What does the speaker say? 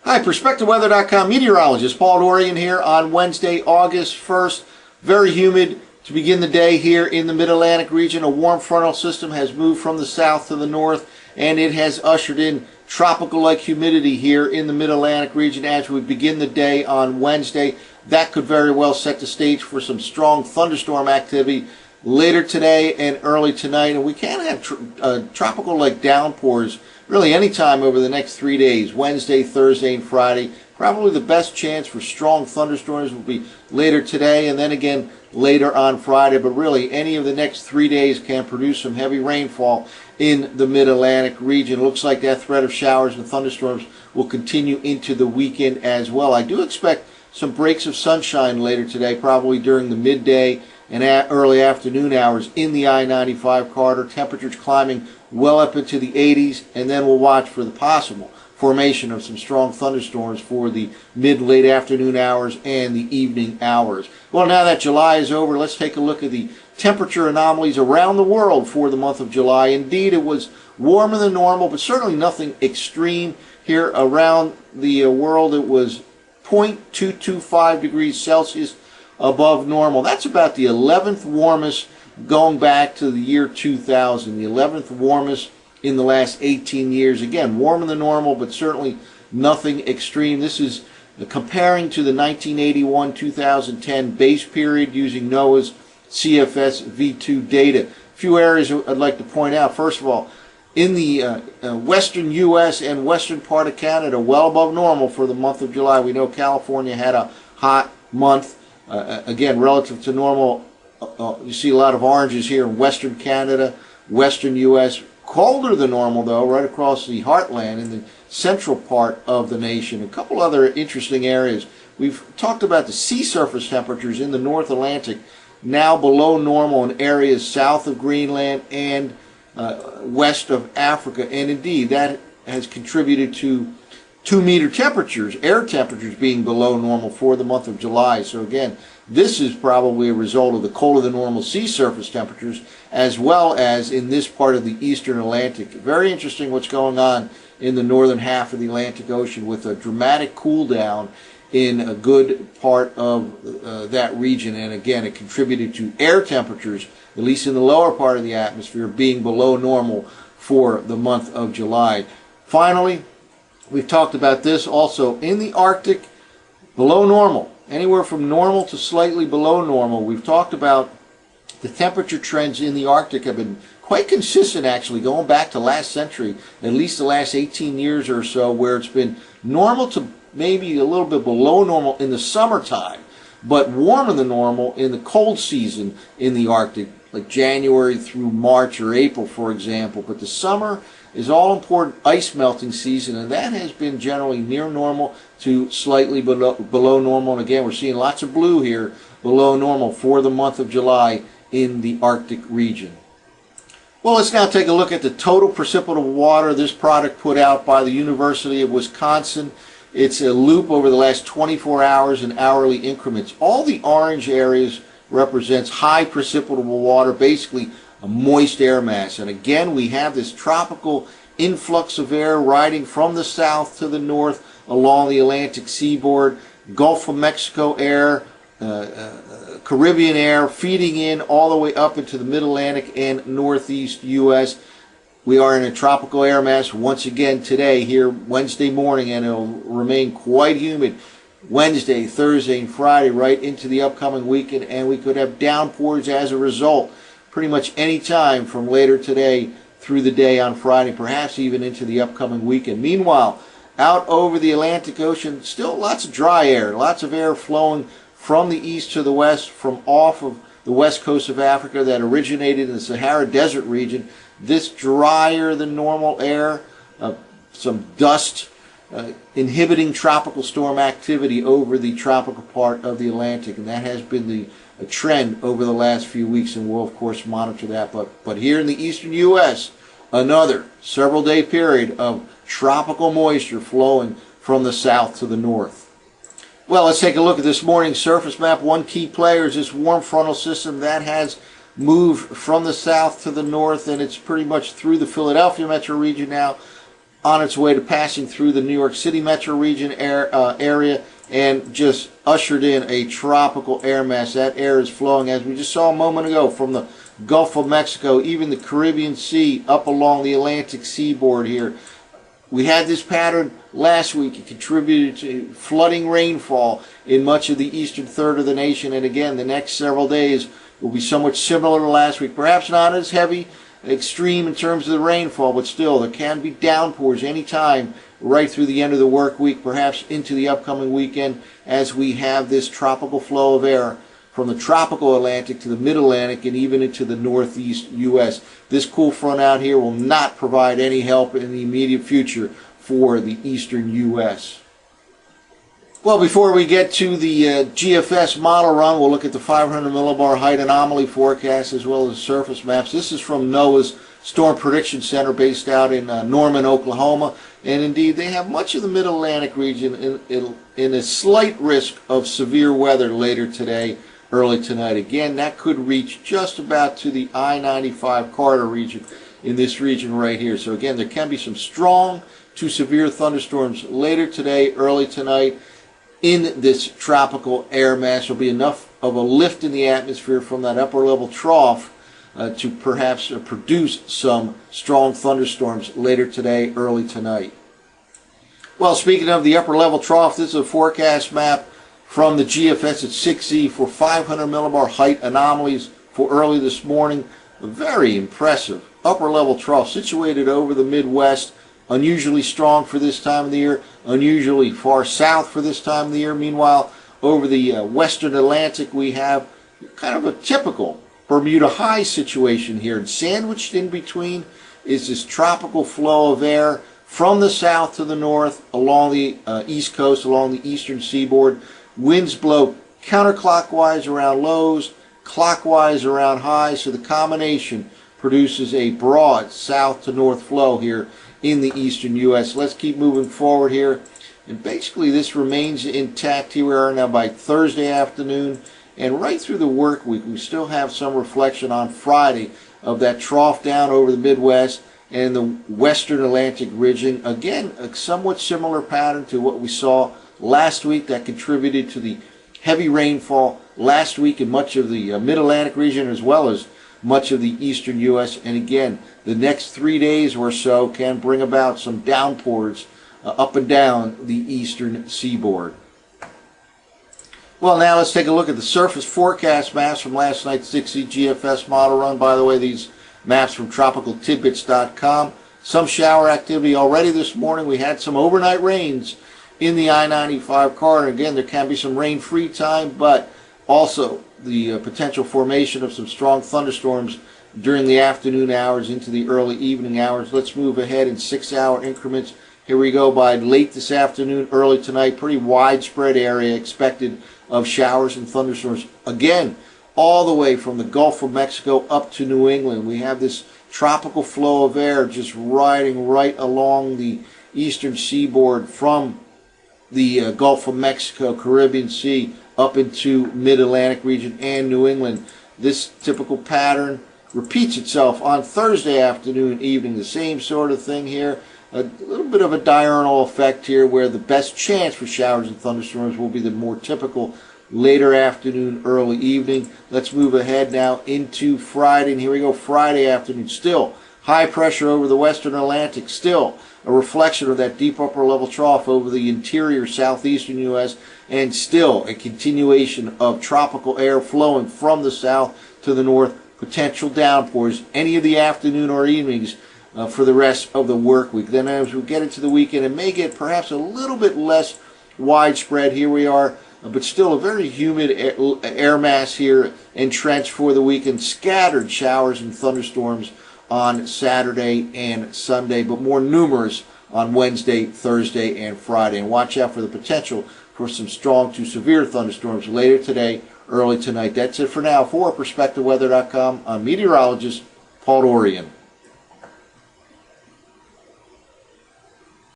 Hi, PerspectaWeather.com meteorologist Paul Dorian here on Wednesday, August 1st. Very humid to begin the day here in the Mid-Atlantic region. A warm frontal system has moved from the south to the north, and it has ushered in tropical-like humidity here in the Mid-Atlantic region as we begin the day on Wednesday. That could very well set the stage for some strong thunderstorm activity later today and early tonight, and we can have tropical-like downpours really anytime over the next 3 days, Wednesday, Thursday, and Friday. Probably the best chance for strong thunderstorms will be later today and then again later on Friday, but really any of the next 3 days can produce some heavy rainfall in the Mid-Atlantic region. It looks like that threat of showers and thunderstorms will continue into the weekend as well. I do expect some breaks of sunshine later today, probably during the midday and early afternoon hours in the I-95 corridor. Temperatures climbing well up into the 80s, and then we'll watch for the possible formation of some strong thunderstorms for the mid-late afternoon hours and the evening hours. Well, now that July is over, let's take a look at the temperature anomalies around the world for the month of July. Indeed, it was warmer than normal, but certainly nothing extreme here around the world. It was 0.225 degrees Celsius above normal. That's about the 11th warmest going back to the year 2000, the 11th warmest in the last 18 years. Again, warmer than normal, but certainly nothing extreme. This is comparing to the 1981-2010 base period using NOAA's CFS V2 data. A few areas I'd like to point out. First of all, in the western U.S. and western part of Canada, well above normal for the month of July. We know California had a hot month. Again, relative to normal, you see a lot of oranges here in western Canada, western U.S. Colder than normal, though, right across the heartland in the central part of the nation. A couple other interesting areas. We've talked about the sea surface temperatures in the North Atlantic, now below normal in areas south of Greenland and west of Africa. And indeed, that has contributed to 2-meter temperatures, air temperatures being below normal for the month of July. So again, this is probably a result of the colder than normal sea surface temperatures, as well as in this part of the eastern Atlantic. Very interesting what's going on in the northern half of the Atlantic Ocean with a dramatic cool down in a good part of that region. And again, it contributed to air temperatures, at least in the lower part of the atmosphere, being below normal for the month of July. Finally, we've talked about this also in the Arctic, below normal, anywhere from normal to slightly below normal. We've talked about the temperature trends in the Arctic have been quite consistent, actually, going back to last century, at least the last 18 years or so, where it's been normal to maybe a little bit below normal in the summertime, but warmer than normal in the cold season in the Arctic, like January through March or April, for example. But the summer is all-important ice melting season, and that has been generally near normal to slightly below normal. And again, we're seeing lots of blue here below normal for the month of July in the Arctic region. Well, let's now take a look at the total precipitable water. This product put out by the University of Wisconsin. It's a loop over the last 24 hours in hourly increments. All the orange areas represents high precipitable water, basically a moist air mass. And again, we have this tropical influx of air riding from the south to the north along the Atlantic seaboard, Gulf of Mexico air, Caribbean air feeding in all the way up into the Mid-Atlantic and Northeast U.S. We are in a tropical air mass once again today here Wednesday morning, and it'll remain quite humid Wednesday, Thursday, and Friday right into the upcoming weekend, and we could have downpours as a result pretty much any time from later today through the day on Friday, perhaps even into the upcoming weekend. Meanwhile, out over the Atlantic Ocean, still lots of dry air, lots of air flowing from the east to the west, from off of the west coast of Africa that originated in the Sahara Desert region. This drier than normal air, some dust, inhibiting tropical storm activity over the tropical part of the Atlantic, and that has been a trend over the last few weeks, and we'll of course monitor that. But here in the eastern U.S., another several-day period of tropical moisture flowing from the south to the north. Well, let's take a look at this morning's surface map. One key player is this warm frontal system that has moved from the south to the north, and it's pretty much through the Philadelphia metro region now. on its way to passing through the New York City metro region area, and just ushered in a tropical air mass. That air is flowing, as we just saw a moment ago, from the Gulf of Mexico, even the Caribbean Sea, up along the Atlantic seaboard here. We had this pattern last week. It contributed to flooding rainfall in much of the eastern third of the nation, and again, the next several days will be somewhat similar to last week. Perhaps not as heavy, extreme in terms of the rainfall, but still there can be downpours anytime right through the end of the work week, perhaps into the upcoming weekend, as we have this tropical flow of air from the tropical Atlantic to the mid-Atlantic and even into the northeast U.S. This cool front out here will not provide any help in the immediate future for the eastern U.S. Well, before we get to the GFS model run, we'll look at the 500 millibar height anomaly forecast as well as surface maps. This is from NOAA's Storm Prediction Center based out in Norman, Oklahoma. And indeed, they have much of the mid-Atlantic region in a slight risk of severe weather later today, early tonight. Again, that could reach just about to the I-95 corridor region in this region right here. So again, there can be some strong to severe thunderstorms later today, early tonight. In this tropical air mass, there will be enough of a lift in the atmosphere from that upper level trough to perhaps produce some strong thunderstorms later today, early tonight. Well, speaking of the upper level trough, this is a forecast map from the GFS at 6Z for 500 millibar height anomalies for early this morning. A very impressive upper level trough situated over the Midwest. Unusually strong for this time of the year, unusually far south for this time of the year. Meanwhile, over the western Atlantic, we have kind of a typical Bermuda high situation here. And sandwiched in between is this tropical flow of air from the south to the north along the east coast, along the eastern seaboard. Winds blow counterclockwise around lows, clockwise around highs, so the combination produces a broad south to north flow here in the eastern U.S. Let's keep moving forward here. And basically this remains intact. Here we are now by Thursday afternoon. And right through the work week, we still have some reflection on Friday of that trough down over the Midwest and the western Atlantic region. Again, a somewhat similar pattern to what we saw last week that contributed to the heavy rainfall last week in much of the mid-Atlantic region as well as much of the eastern U.S. And again, the next 3 days or so can bring about some downpours up and down the eastern seaboard. Well, now let's take a look at the surface forecast maps from last night's 6Z GFS model run. By the way, these maps from tropicaltidbits.com. Some shower activity already this morning. We had some overnight rains in the I-95 corridor. Again, there can be some rain-free time, but also the potential formation of some strong thunderstorms during the afternoon hours into the early evening hours. Let's move ahead in 6-hour increments. Here we go by late this afternoon, early tonight. Pretty widespread area expected of showers and thunderstorms. Again, all the way from the Gulf of Mexico up to New England. We have this tropical flow of air just riding right along the eastern seaboard from the Gulf of Mexico, Caribbean Sea, up into mid-Atlantic region and New England. This typical pattern repeats itself on Thursday afternoon, evening. The same sort of thing here. A little bit of a diurnal effect here where the best chance for showers and thunderstorms will be the more typical later afternoon, early evening. Let's move ahead now into Friday. And here we go, Friday afternoon. Still high pressure over the western Atlantic. Still a reflection of that deep upper level trough over the interior southeastern U.S. and still a continuation of tropical air flowing from the south to the north. Potential downpours any of the afternoon or evenings for the rest of the work week. Then as we get into the weekend, it may get perhaps a little bit less widespread. Here we are, but still a very humid air mass here entrenched for the weekend. Scattered showers and thunderstorms on Saturday and Sunday, but more numerous on Wednesday, Thursday, and Friday. And watch out for the potential for some strong to severe thunderstorms later today, early tonight. That's it for now. For PerspectaWeather.com, I'm meteorologist Paul Dorian.